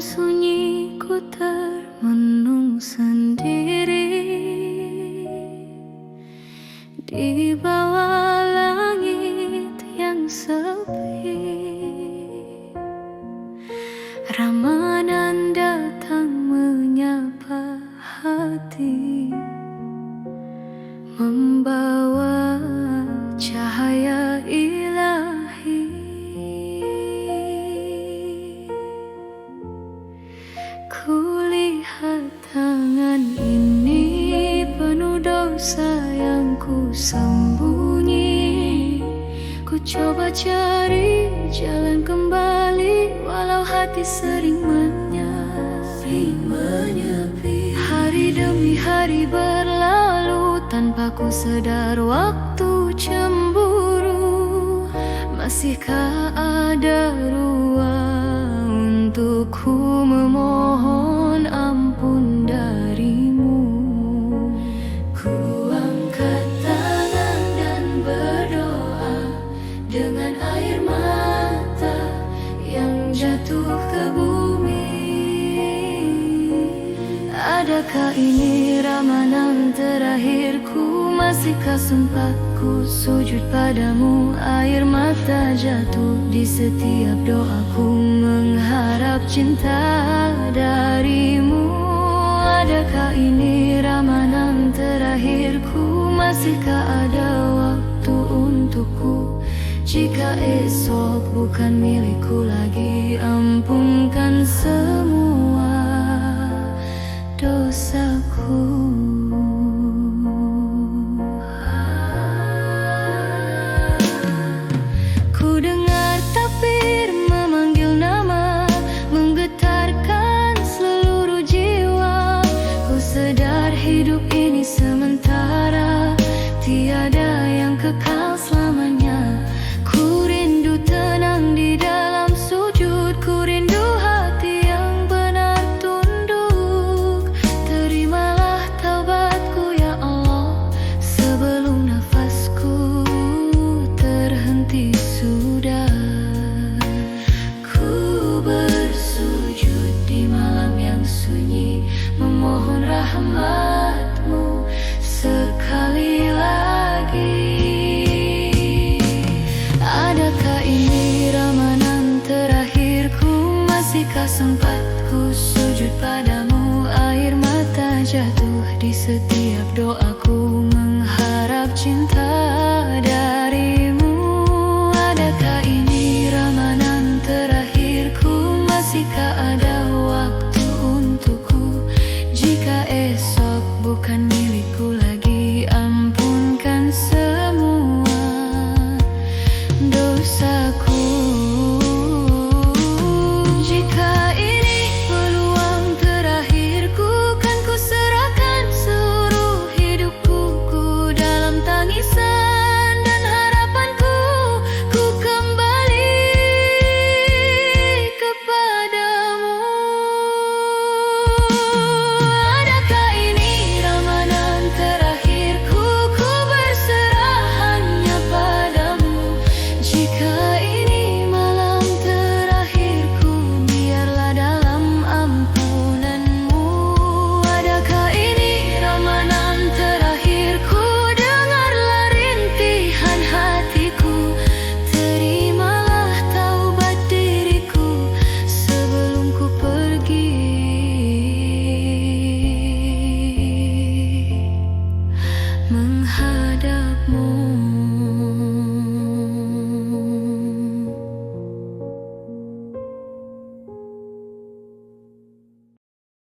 sunyi ku termenung sendiri di bawah langit yang sepi. Ramadan datang menyapa hati, membawa cahaya ilahi. Kulihat tangan ini penuh dosa yang ku sembunyi. Ku coba cari jalan kembali, walau hati sering menyepi. Hari demi hari berlalu tanpa ku sadar waktu cemburu. Masihkah ada ruang untukku memohon ampun darimu? Ku angkat tangan dan berdoa dengan air mata yang jatuh ke bumi. Adakah ini Ramadan terakhirku? Masihkah sempat ku sujud padamu? Air mata jatuh di setiap doaku, mengharap cinta darimu. Adakah ini Ramadan terakhirku? Masihkah ada waktu untukku? Jika esok bukan milikku lagi, ampunkan semua dosaku. Ku dengar takbir memanggil nama, menggetarkan seluruh jiwa. Ku sadar hidup ini sementara, tiada yang kekal selamanya. Ku rindu tenang di dalam sujud, ku rindu hati yang benar tunduk. Terimalah taubatku ya Allah, sebelum nafasku terhenti sudah. Ku bersujud di malam yang sunyi, memohon rahmat-Mu sekali lagi. Adakah ini Ramadan terakhirku? Masihkah sempat ku sujud padamu? Air mata jatuh di setiap doaku.